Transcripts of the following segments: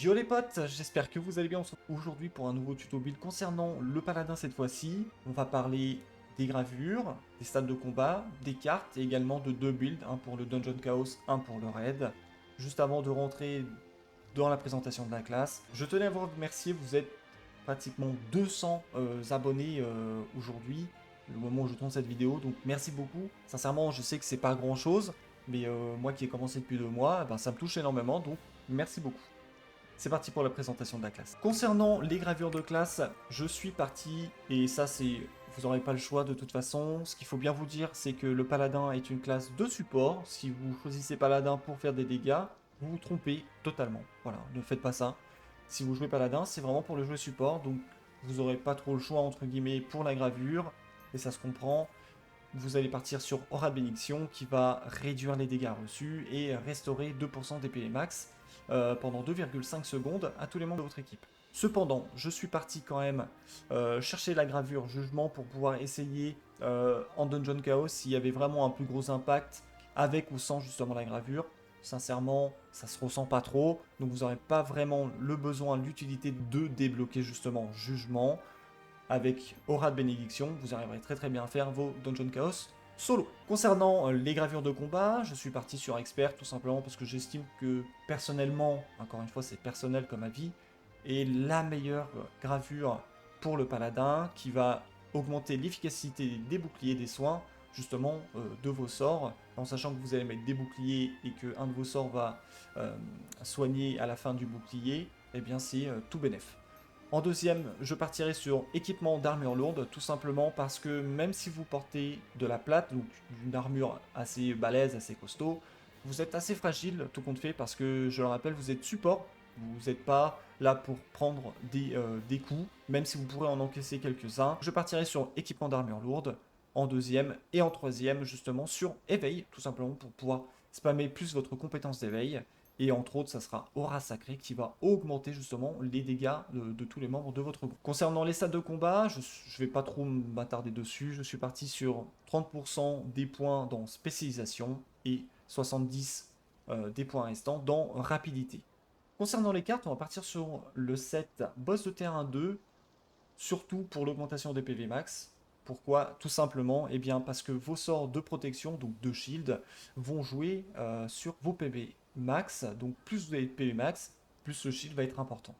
Yo les potes, j'espère que vous allez bien. On se retrouve aujourd'hui pour un nouveau tuto build concernant le paladin cette fois-ci. On va parler des gravures, des stades de combat, des cartes et également de deux builds, un pour le Dungeon Chaos, un pour le Raid. Juste avant de rentrer dans la présentation de la classe, je tenais à vous remercier, vous êtes pratiquement 200 abonnés aujourd'hui, au moment où je tourne cette vidéo, donc merci beaucoup. Sincèrement, je sais que c'est pas grand-chose, mais moi qui ai commencé depuis 2 mois, ben, ça me touche énormément, donc merci beaucoup. C'est parti pour la présentation de la classe. Concernant les gravures de classe, je suis parti, et ça c'est, vous n'aurez pas le choix de toute façon. Ce qu'il faut bien vous dire, c'est que le paladin est une classe de support. Si vous choisissez paladin pour faire des dégâts, vous vous trompez totalement. Voilà, ne faites pas ça. Si vous jouez paladin, c'est vraiment pour le jouer support, donc vous n'aurez pas trop le choix entre guillemets pour la gravure, et ça se comprend. Vous allez partir sur Aura de Bénédiction qui va réduire les dégâts reçus et restaurer 2% d'épée max pendant 2,5 secondes à tous les membres de votre équipe. Cependant, je suis parti quand même chercher la gravure Jugement pour pouvoir essayer en Dungeon Chaos s'il y avait vraiment un plus gros impact avec ou sans justement la gravure. Sincèrement, ça se ressent pas trop, donc vous n'aurez pas vraiment le besoin, l'utilité de débloquer justement Jugement. Avec Aura de Bénédiction, vous arriverez très bien à faire vos Dungeon Chaos solo. Concernant les gravures de combat, je suis parti sur Expert tout simplement parce que j'estime que personnellement, encore une fois c'est personnel comme avis, est la meilleure gravure pour le paladin qui va augmenter l'efficacité des boucliers des soins justement de vos sorts, en sachant que vous allez mettre des boucliers et que un de vos sorts va soigner à la fin du bouclier, et bien c'est tout bénef. En deuxième, je partirai sur équipement d'armure lourde, tout simplement parce que même si vous portez de la plate, donc une armure assez balèze, assez costaud, vous êtes assez fragile, tout compte fait, parce que, je le rappelle, vous êtes support, vous n'êtes pas là pour prendre des coups, même si vous pourrez en encaisser quelques-uns. Je partirai sur équipement d'armure lourde, en deuxième, et en troisième, justement, sur éveil, tout simplement pour pouvoir spammer plus votre compétence d'éveil. Et entre autres, ça sera Aura Sacrée qui va augmenter justement les dégâts de tous les membres de votre groupe. Concernant les stades de combat, je ne vais pas trop m'attarder dessus. Je suis parti sur 30% des points dans spécialisation et 70 des points restants dans rapidité. Concernant les cartes, on va partir sur le set Boss de terrain 2, surtout pour l'augmentation des PV max. Pourquoi? Tout simplement, eh bien, parce que vos sorts de protection, donc de shield, vont jouer sur vos PV max. Donc plus vous avez de PV max, plus le shield va être important.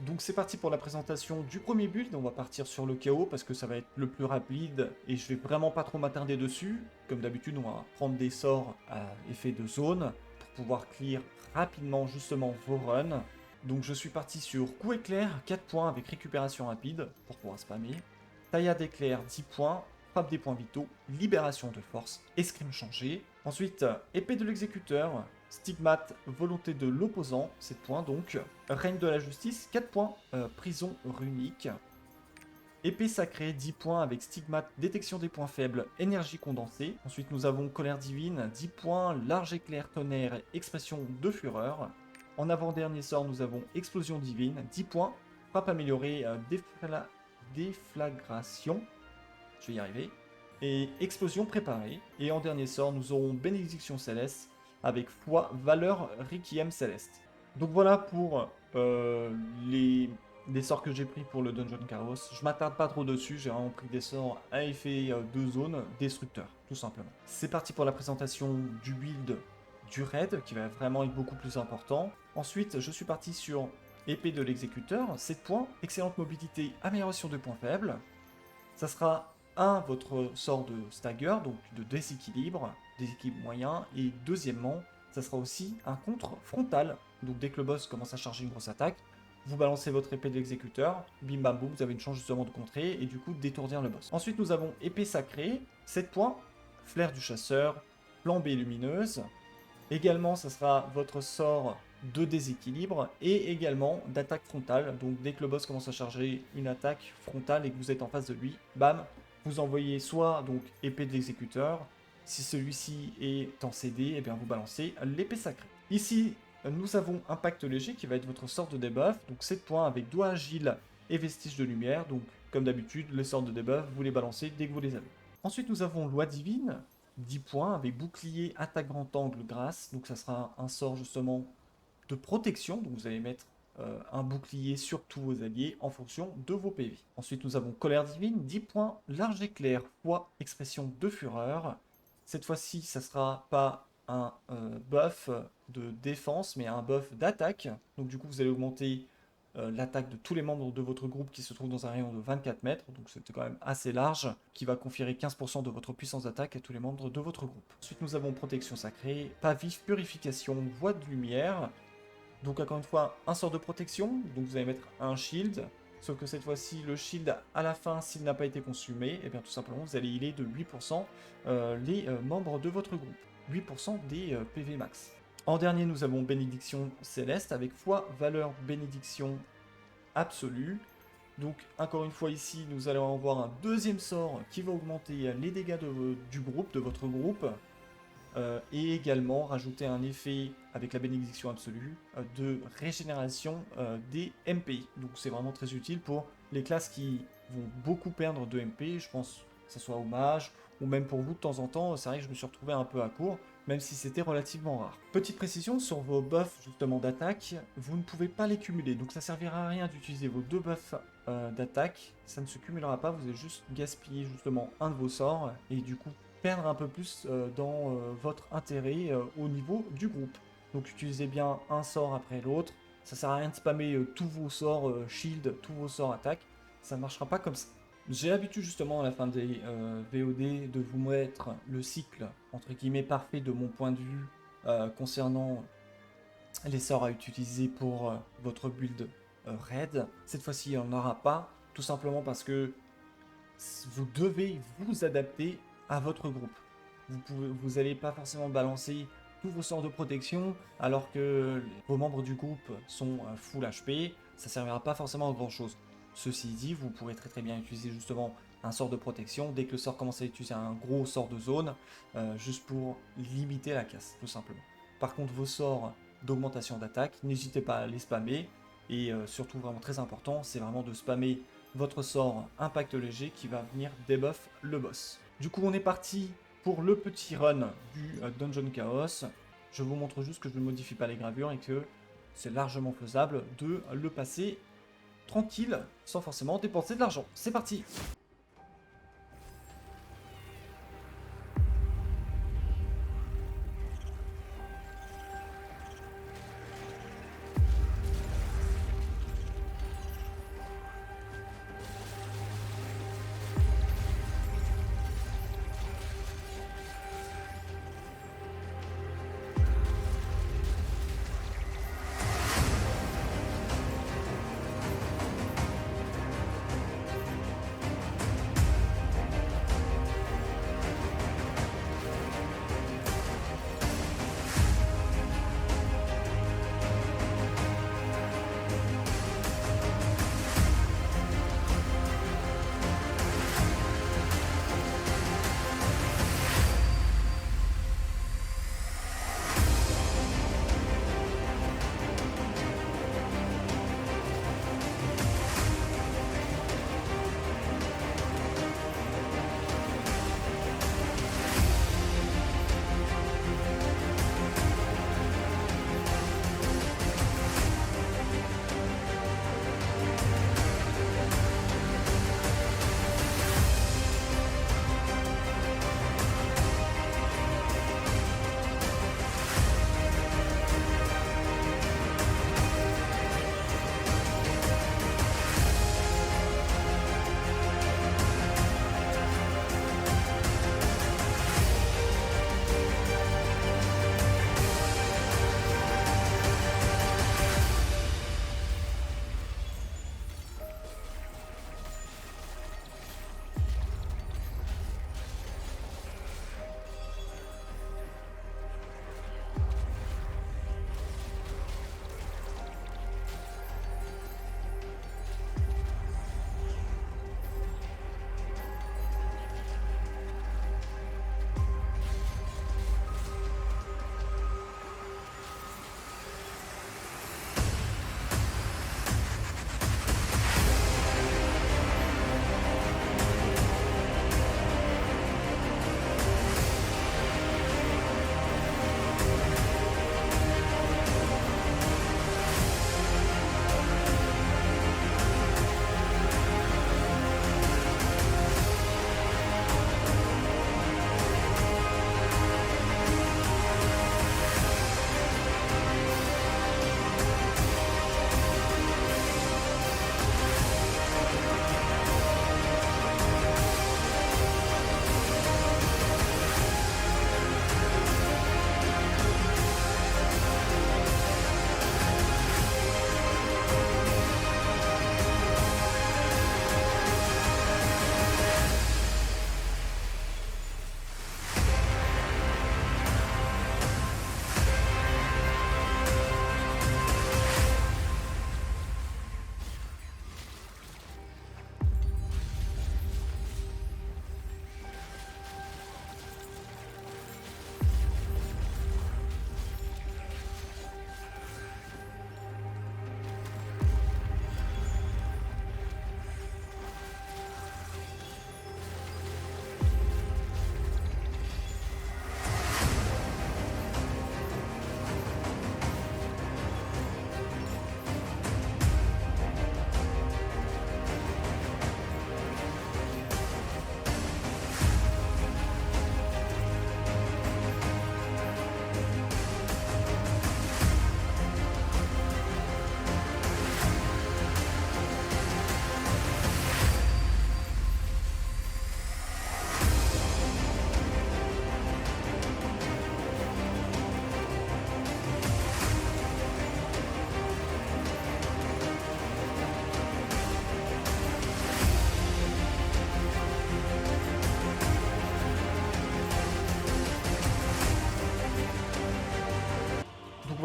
Donc c'est parti pour la présentation du premier build. On va partir sur le chaos parce que ça va être le plus rapide et je vais vraiment pas trop m'attarder dessus. Comme d'habitude, on va prendre des sorts à effet de zone pour pouvoir clear rapidement justement vos runs. Donc je suis parti sur coup éclair, 4 points avec récupération rapide pour pouvoir spammer. Taillade éclair, 10 points. Frappe des points vitaux, libération de force, escrime changée. Ensuite, épée de l'exécuteur, stigmate, volonté de l'opposant, 7 points donc. Règne de la justice, 4 points. Prison runique. Épée sacrée, 10 points avec stigmate, détection des points faibles, énergie condensée. Ensuite, nous avons colère divine, 10 points, large éclair, tonnerre, expression de fureur. En avant-dernier sort, nous avons explosion divine, 10 points, frappe améliorée, déflagration. Je vais y arriver. Et explosion préparée. Et en dernier sort, nous aurons bénédiction céleste avec foi, valeur, requiem céleste. Donc voilà pour les sorts que j'ai pris pour le Dungeon Chaos. Je m'attarde pas trop dessus, j'ai vraiment pris des sorts à effet de zone destructeur, tout simplement. C'est parti pour la présentation du build du raid, qui va vraiment être beaucoup plus important. Ensuite, je suis parti sur épée de l'exécuteur, 7 points, excellente mobilité, amélioration de points faibles. Ça sera votre sort de stagger, donc de déséquilibre moyen, et deuxièmement, ça sera aussi un contre frontal. Donc dès que le boss commence à charger une grosse attaque, vous balancez votre épée de l'exécuteur, bim bam boum, vous avez une chance justement de contrer et du coup d'étourdir le boss. Ensuite nous avons épée sacrée, 7 points, flair du chasseur, flambée lumineuse. Également ça sera votre sort de déséquilibre et également d'attaque frontale. Donc dès que le boss commence à charger une attaque frontale et que vous êtes en face de lui, bam, vous envoyez soit donc épée de l'exécuteur. Si celui-ci est en CD, et bien vous balancez l'épée sacrée. Ici, nous avons impact léger qui va être votre sort de debuff. Donc 7 points avec doigt agile et vestige de lumière. Donc comme d'habitude, les sorts de debuff, vous les balancez dès que vous les avez. Ensuite, nous avons loi divine, 10 points avec bouclier, attaque grand angle, grâce. Donc ça sera un sort justement de protection. Donc vous allez mettre un bouclier sur tous vos alliés en fonction de vos PV. Ensuite, nous avons Colère Divine, 10 points, large éclair, foi, expression de fureur. Cette fois-ci, ça sera pas un buff de défense, mais un buff d'attaque. Donc du coup, vous allez augmenter l'attaque de tous les membres de votre groupe qui se trouvent dans un rayon de 24 mètres, donc c'était quand même assez large, qui va conférer 15% de votre puissance d'attaque à tous les membres de votre groupe. Ensuite, nous avons Protection Sacrée, Pas Vif, Purification, Voie de Lumière. Donc encore une fois, un sort de protection, donc vous allez mettre un shield, sauf que cette fois-ci, le shield, à la fin, s'il n'a pas été consumé, et bien tout simplement, vous allez healer de 8% les membres de votre groupe. 8% des PV max. En dernier, nous avons Bénédiction Céleste avec foi, valeur, bénédiction absolue. Donc, encore une fois, ici, nous allons avoir un deuxième sort qui va augmenter les dégâts du groupe, de votre groupe. Et également rajouter un effet avec la bénédiction absolue de régénération des MP. Donc, c'est vraiment très utile pour les classes qui vont beaucoup perdre de MP. Je pense que ce soit au mage ou même pour vous de temps en temps. C'est vrai que je me suis retrouvé un peu à court, même si c'était relativement rare. Petite précision sur vos buffs justement d'attaque, vous ne pouvez pas les cumuler, donc ça servira à rien d'utiliser vos deux buffs d'attaque, ça ne se cumulera pas, vous allez juste gaspiller justement un de vos sorts, et du coup perdre un peu plus dans votre intérêt au niveau du groupe. Donc utilisez bien un sort après l'autre, ça sert à rien de spammer tous vos sorts shield, tous vos sorts attaque, ça ne marchera pas comme ça. J'ai l'habitude justement à la fin des VOD de vous mettre le cycle entre guillemets parfait de mon point de vue concernant les sorts à utiliser pour votre build raid. Cette fois-ci, il n'y en aura pas, tout simplement parce que vous devez vous adapter à votre groupe. Vous n'allez pas forcément balancer tous vos sorts de protection alors que vos membres du groupe sont full HP, ça ne servira pas forcément à grand chose. Ceci dit, vous pourrez très bien utiliser justement un sort de protection dès que le sort commence à utiliser un gros sort de zone, juste pour limiter la casse, tout simplement. Par contre, vos sorts d'augmentation d'attaque, n'hésitez pas à les spammer, et surtout vraiment très important, c'est vraiment de spammer votre sort impact léger qui va venir debuff le boss. Du coup, on est parti pour le petit run du Dungeon Chaos. Je vous montre juste que je ne modifie pas les gravures et que c'est largement faisable de le passer tranquille, sans forcément dépenser de l'argent. C'est parti!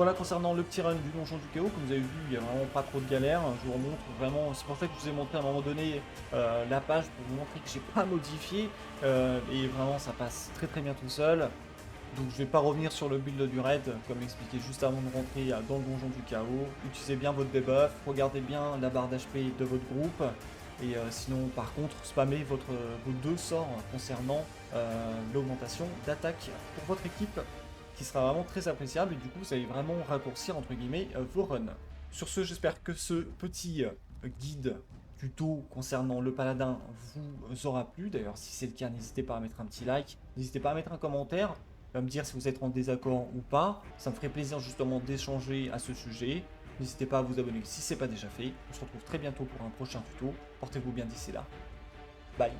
voilà concernant le petit run du donjon du chaos, comme vous avez vu, il n'y a vraiment pas trop de galères. Je vous remontre vraiment, c'est pour ça que je vous ai montré à un moment donné la page pour vous montrer que j'ai pas modifié. Et vraiment ça passe très très bien tout seul. Donc je vais pas revenir sur le build du raid, comme expliqué juste avant de rentrer dans le donjon du chaos. Utilisez bien votre debuff, regardez bien la barre d'HP de votre groupe. Et sinon par contre, spammez vos deux sorts concernant l'augmentation d'attaque pour votre équipe, qui sera vraiment très appréciable. Et du coup vous allez vraiment raccourcir entre guillemets vos runs. Sur ce, j'espère que ce petit guide tuto concernant le paladin vous aura plu. D'ailleurs si c'est le cas, n'hésitez pas à mettre un petit like, n'hésitez pas à mettre un commentaire, me dire si vous êtes en désaccord ou pas. Ça me ferait plaisir justement d'échanger à ce sujet. N'hésitez pas à vous abonner si ce n'est pas déjà fait. On se retrouve très bientôt pour un prochain tuto. Portez-vous bien d'ici là. Bye.